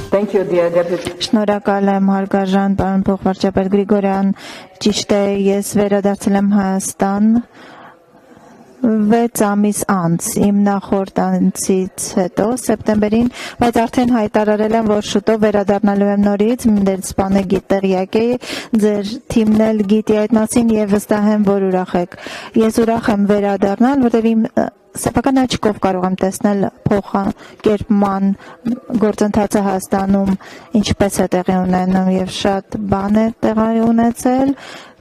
Thank you, dear Deputy. Շնորհակալ եմ հարգարժան պարոն փոխվարչապետ Գրիգորյան, ճիշտ է, ես վերադարձել եմ Հայաստան 6 ամիս անց իմ նախորդ անցից հետո սեպտեմբերին, բայց արդեն հայտարարել եմ, որ շուտով վերադառնալու եմ նորից, մեր սպանը տեղյակ է, ձեր թիմն էլ գիտի այդ մասին եւ վստահ եմ, որ ուրախ եք։ Ես ուրախ եմ վերադառնալ, որտեղ իմ սեփական աչքով կարող եմ տեսնել փոխակերպման գործընթացը Հայաստանում ինչպես է տեղի ունենում եւ շատ բան է տեղի ունեցել։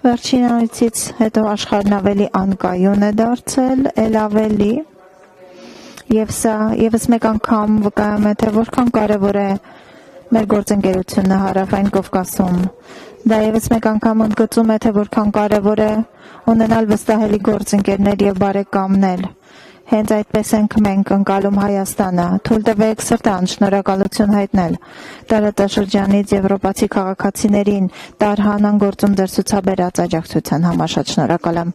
Վերջին ամիսից հետո աշխարհն ավելի անկայուն է դարձել, ել ավելի եւ սա եւս մեկ անգամ վկայում է, թե որքան կարեւոր է մեր գործընկերությունը Հարավային Կովկասում։ Դա եւս մեկ անգամ ընդգծում է, թե որքան կարեւոր է ունենալ վստահելի գործընկերներ եւ բարեկամներ։ Հենց այդպես ենք մենք ընկալում Հայաստանը։ Թույլ տվեք սրտան շնորհակալություն հայտնել տարածաշրջանից եվրոպացի քաղաքացիներին տարհանան գործում ձեր ցուցաբերած աջակցության համար շատ շնորհակալ եմ։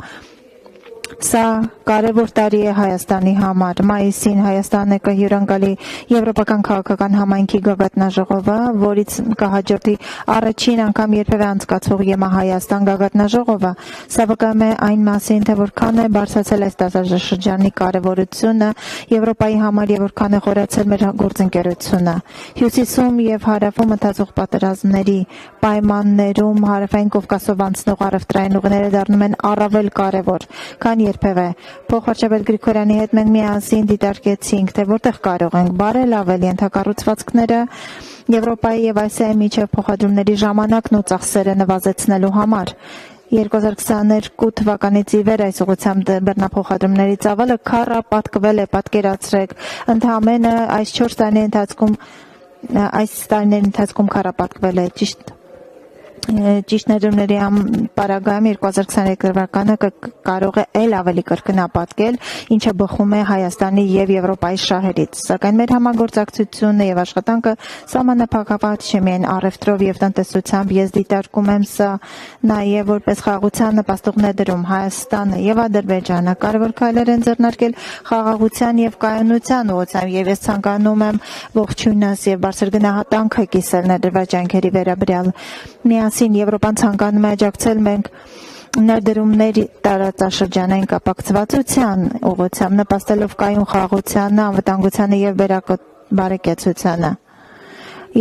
Սա կարևոր տարի է Հայաստանի համար։ Մայիսին Հայաստանը կհյուրընկալի Եվրոպական քաղաքական համայնքի գագաթնաժողովը, որից կհաջորդի առաջին անգամ երբևէ անցկացվող Եմահայաստան գագաթնաժողովը։ Սա վկայում է այն մասին, թե որքան է բարձրացել այս տարածաշրջանի կարևորությունը Եվրոպայի համար եւ որքան է խորացել մեր գործընկերությունը։ Հյուսիսում եւ հարավում ընթացող պատերազմների պայմաններում Հարավային Կովկասով անցնող առևտրային ուղիները դառնում են առավել կարևոր, քան երբևէ։ Փոխվարչապետ Գրիգորյանի հետ մենք միասին դիտարկեցինք, թե որտեղ կարող ենք բարելավել ենթակառուցվածքները Եվրոպայի եւ Ասիայի միջև փոխադրումների ժամանակն ու ծախսերը նվազեցնելու համար։ 2022 թվականից ի վեր այս ուղղությամբ բեռնափոխադրումների ծավալը քառապատկվել է, պատկերացրեք, ընդհանրապես այս 4 տարիների ընթացքում քառապատկվել է, ճիշտ ներդրումների պարագայում 2023 թվականը կարող է ել ավելի կրկնապատկել, ինչը բխում է Հայաստանի եւ Եվրոպայի շահերից։ Սակայն մեր համագործակցությունը եւ աշխատանքը սահմանափակված չէ միայն առևտրով եւ տնտեսությամբ, ես դիտարկում եմ սա նաեւ որպես խաղաղության նպաստող ներդրում։ Հայաստանը եւ Ադրբեջանը կարևոր քայլեր են ձեռնարկել խաղաղության եւ կայունության ուղղությամբ եւ ես ցանկանում եմ ողջույնս եւ բարձր գնահատանքը կիսել ներդրված ջանքերի վերաբերյալ։ Միասին Եվրոպան ցանկանում է աջակցել մենք ներդրումների տարածաշրջանային կապակցվածության ուղղությամբ նպաստելով կայուն խաղաղությանը, անվտանգությանը եւ բարեկեցությանը։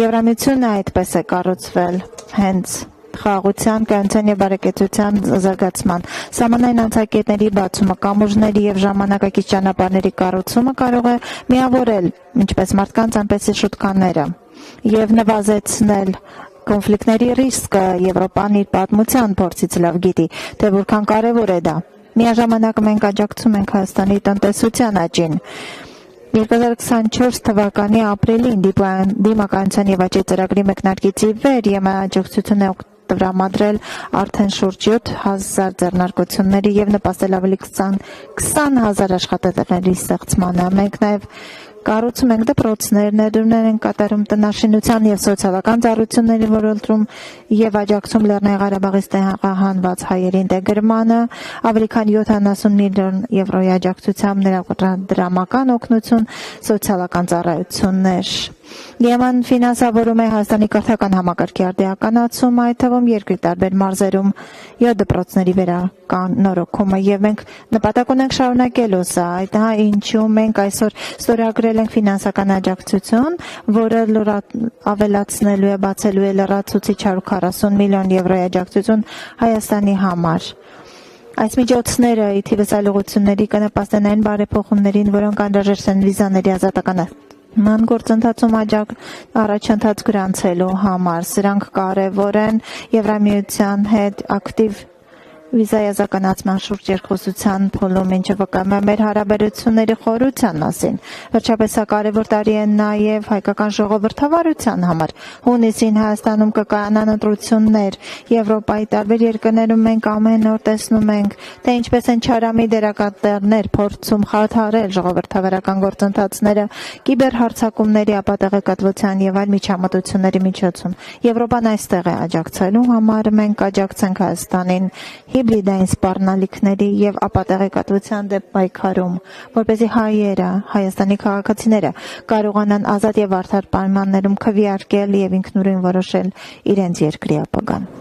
Եվրամիությունը այդպես է կառուցվել հենց խաղաղության, կայունության եւ բարեկեցության զարգացման։ Սահմանային անցակետների բացումը, կամուրջների եւ ժամանակակից ճանապարհների կառուցումը կարող է միավորել ինչպես մարդկանց, այնպես էլ շուտկաները եւ նվազեցնել կոնֆլիկտների ռիսկը։ Եվրոպան իր պատմության փորձից լավ գիտի, թե որքան կարևոր է դա։ Միաժամանակ մենք աջակցում ենք Հայաստանի տնտեսության աճին։ 2024 թվականի ապրիլին դիմակայունության եւ աճի ծրագրի մեկնարկից ի վեր ԵՄ-աջակցությունը տրամադրել արդեն շուրջ 7,000 ձեռնարկությունների եւ նպաստել ավելի 20,000 աշխատատեղերի ստեղծմանը։ Մենք նաեւ կառուցում ենք դպրոցներ, ներդրումներ են կատարում տնաշինության եւ սոցիալական ծառայությունների ոլորտում եւ աջակցում Լեռնային Ղարաբաղից տեղահանված հայերի ինտեգրմանը, ավելի քան 70 միլիոն եվրոյի աջակցությամբ ներդրամական օգնություն, սոցիալական ծառայություններ։ ԵՄ-ն ֆինանսավորում է Հայաստանի կրթական համակարգի արդիականացումը, այդ թվում երկրի տարբեր մարզերում 7 դպրոցների վերանորոգումը եւ մենք նպատակ ունենք շարունակելու սա։ Այդ ինչու մենք այսօր ստորագրել ենք ֆինանսական աջակցություն, որը ավելացնելու է, բացելու է լրացուցիչ 140 միլիոն եվրոյի աջակցություն Հայաստանի համար։ Այս միջոցները ի թիվս այլ ուղղությունների կնպաստեն այն բարեփոխումներին, որոնք անհրաժեշտ են վիզաների ազատական գործընթացում առաջընթաց գրանցելու համար։ Սրանք կարևոր են Եվրամիության հետ ակտիվ վիզայի ազատականացման շուրջ երկխոսության փուլում, ինչը վկայում է մեր հարաբերությունների խորության մասին։ Վերջապես սա կարևոր տարի է նաև հայկական ժողովրդավարության համար։ Հունիսին Հայաստանում կկայանան ընտրություններ։ Եվրոպայի տարբեր երկրներում մենք ամեն օր տեսնում ենք, թե ինչպես են չարամի դերակատարներ փորձում խաթարել ժողովրդավարական գործընթացները կիբերհարձակումների, ապատեղեկատվության եւ այլ միջամտությունների միջոցում։ Եվրոպան այստեղ է աջակցելու համար, մենք աջակցենք Հայաստանին հիբրիդային սպառնալիքների եւ ապատեղեկատվության դեմ պայքարում, որպեսզի հայերը, Հայաստանի քաղաքացիները կարողանան ազատ եւ արդար պայմաններում քվեարկել եւ ինքնուրույն որոշել իրենց երկրի ապագան։